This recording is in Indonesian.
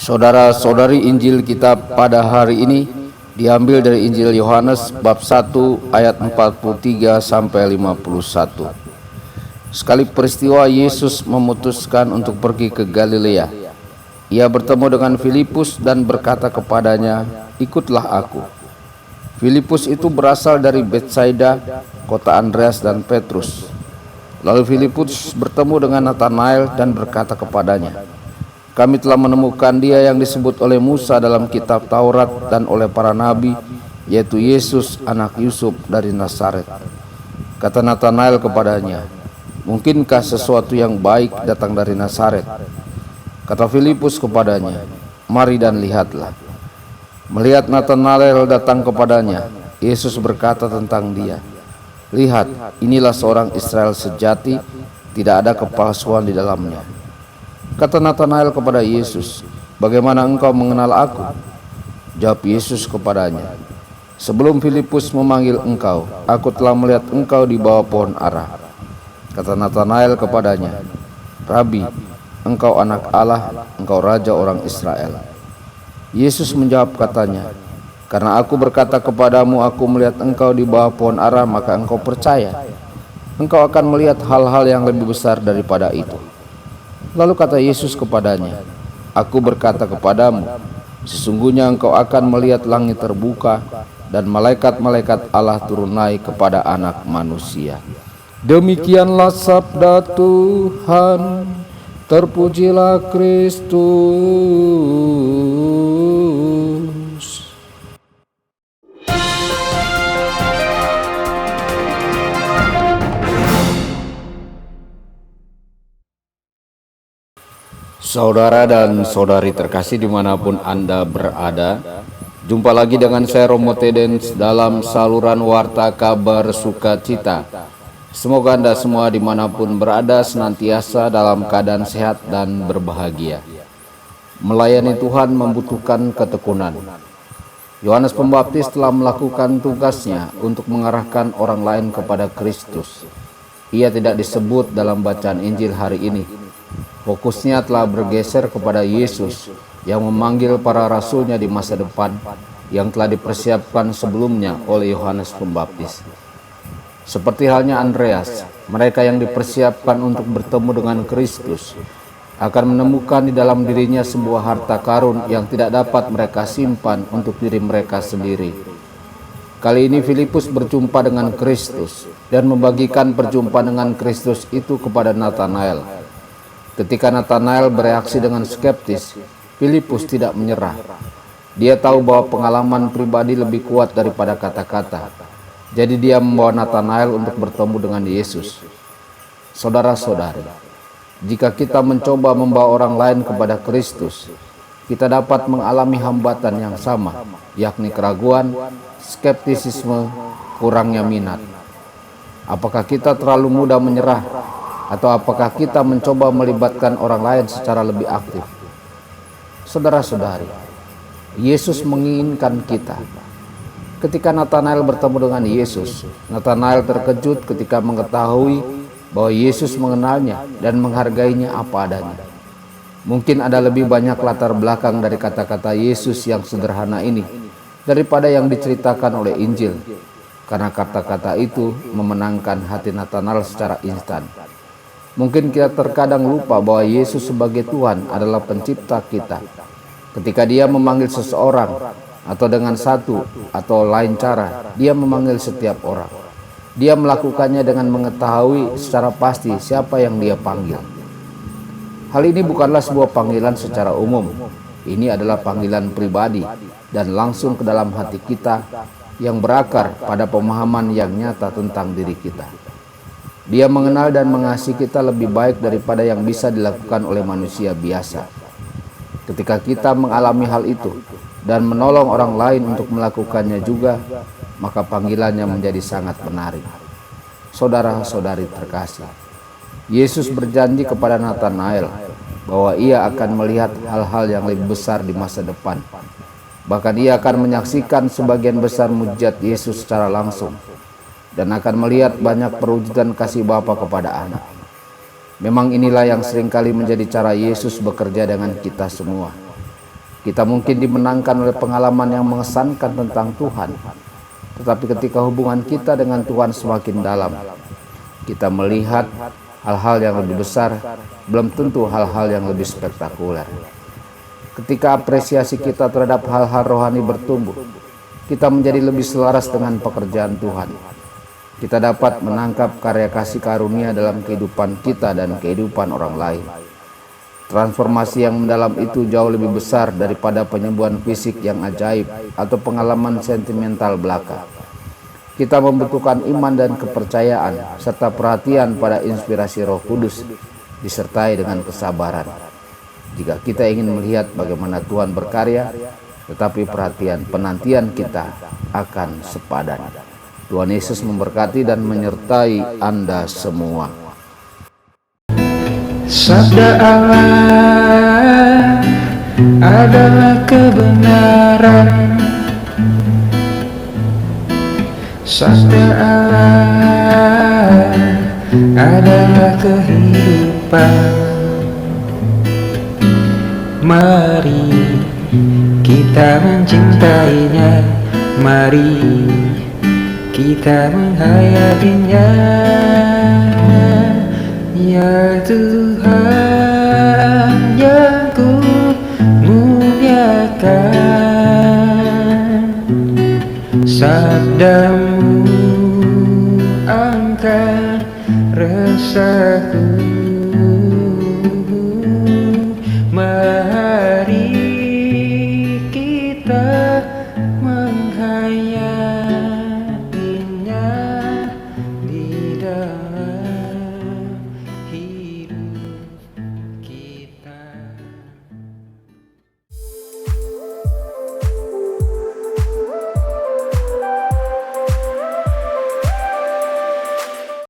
Saudara-saudari, Injil kita pada hari ini diambil dari Injil Yohanes bab 1 ayat 43 sampai 51. Sekali peristiwa Yesus memutuskan untuk pergi ke Galilea. Ia bertemu dengan Filipus dan berkata kepadanya, "Ikutlah aku." Filipus itu berasal dari Betsaida, kota Andreas dan Petrus. Lalu Filipus bertemu dengan Natanael dan berkata kepadanya, "Kami telah menemukan dia yang disebut oleh Musa dalam kitab Taurat dan oleh para nabi, yaitu Yesus anak Yusuf dari Nazaret." Kata Natanael kepadanya, "Mungkinkah sesuatu yang baik datang dari Nazaret?" Kata Filipus kepadanya, "Mari dan lihatlah." Melihat Natanael datang kepadanya, Yesus berkata tentang dia, "Lihat, inilah seorang Israel sejati, tidak ada kepalsuan di dalamnya." Kata Natanael kepada Yesus, "Bagaimana engkau mengenal aku?" Jawab Yesus kepadanya, "Sebelum Filipus memanggil engkau, aku telah melihat engkau di bawah pohon ara." Kata Natanael kepadanya, "Rabi, engkau anak Allah, engkau raja orang Israel." Yesus menjawab katanya, "Karena aku berkata kepadamu, aku melihat engkau di bawah pohon ara, maka engkau percaya. Engkau akan melihat hal-hal yang lebih besar daripada itu." Lalu kata Yesus kepadanya, "Aku berkata kepadamu, sesungguhnya engkau akan melihat langit terbuka dan malaikat-malaikat Allah turun naik kepada Anak Manusia." Demikianlah sabda Tuhan. Terpujilah Kristus. Saudara dan saudari terkasih dimanapun Anda berada, jumpa lagi dengan saya Romo Tedens dalam saluran Warta Kabar Sukacita. Semoga Anda semua dimanapun berada senantiasa dalam keadaan sehat dan berbahagia. Melayani Tuhan membutuhkan ketekunan. Yohanes Pembaptis telah melakukan tugasnya untuk mengarahkan orang lain kepada Kristus. Ia tidak disebut dalam bacaan Injil hari ini. Fokusnya telah bergeser kepada Yesus yang memanggil para rasulnya di masa depan yang telah dipersiapkan sebelumnya oleh Yohanes Pembaptis. Seperti halnya Andreas, mereka yang dipersiapkan untuk bertemu dengan Kristus akan menemukan di dalam dirinya sebuah harta karun yang tidak dapat mereka simpan untuk diri mereka sendiri. Kali ini Filipus berjumpa dengan Kristus dan membagikan perjumpaan dengan Kristus itu kepada Natanael. Ketika Natanael bereaksi dengan skeptis, Filipus tidak menyerah. Dia tahu bahwa pengalaman pribadi lebih kuat daripada kata-kata. Jadi dia membawa Natanael untuk bertemu dengan Yesus. Saudara-saudari, jika kita mencoba membawa orang lain kepada Kristus, kita dapat mengalami hambatan yang sama, yakni keraguan, skeptisisme, kurangnya minat. Apakah kita terlalu mudah menyerah? Atau apakah kita mencoba melibatkan orang lain secara lebih aktif? Saudara-saudari, Yesus menginginkan kita. Ketika Natanael bertemu dengan Yesus, Natanael terkejut ketika mengetahui bahwa Yesus mengenalnya dan menghargainya apa adanya. Mungkin ada lebih banyak latar belakang dari kata-kata Yesus yang sederhana ini daripada yang diceritakan oleh Injil, karena kata-kata itu memenangkan hati Natanael secara instan. Mungkin kita terkadang lupa bahwa Yesus sebagai Tuhan adalah pencipta kita. Ketika dia memanggil seseorang, atau dengan satu atau lain cara, dia memanggil setiap orang. Dia melakukannya dengan mengetahui secara pasti siapa yang dia panggil. Hal ini bukanlah sebuah panggilan secara umum. Ini adalah panggilan pribadi dan langsung ke dalam hati kita yang berakar pada pemahaman yang nyata tentang diri kita. Dia mengenal dan mengasihi kita lebih baik daripada yang bisa dilakukan oleh manusia biasa. Ketika kita mengalami hal itu dan menolong orang lain untuk melakukannya juga, maka panggilannya menjadi sangat menarik. Saudara-saudari terkasih, Yesus berjanji kepada Natanael bahwa ia akan melihat hal-hal yang lebih besar di masa depan. Bahkan ia akan menyaksikan sebagian besar mujizat Yesus secara langsung dan akan melihat banyak perwujudan kasih Bapa kepada anak. Memang inilah yang seringkali menjadi cara Yesus bekerja dengan kita semua. Kita mungkin dimenangkan oleh pengalaman yang mengesankan tentang Tuhan, tetapi ketika hubungan kita dengan Tuhan semakin dalam, kita melihat hal-hal yang lebih besar, belum tentu hal-hal yang lebih spektakuler. Ketika apresiasi kita terhadap hal-hal rohani bertumbuh, kita menjadi lebih selaras dengan pekerjaan Tuhan. Kita dapat menangkap karya kasih karunia dalam kehidupan kita dan kehidupan orang lain. Transformasi yang mendalam itu jauh lebih besar daripada penyembuhan fisik yang ajaib atau pengalaman sentimental belaka. Kita membutuhkan iman dan kepercayaan serta perhatian pada inspirasi Roh Kudus disertai dengan kesabaran. Jika kita ingin melihat bagaimana Tuhan berkarya, tetapi perhatian penantian kita akan sepadan. Tuhan Yesus memberkati dan menyertai Anda semua. Sabda Allah adalah kebenaran. Sabda Allah adalah kehidupan. Mari kita mencintainya, mari kita menghayatinya. Ya Tuhan yang ku muliakan, sabdamu angkat resahku.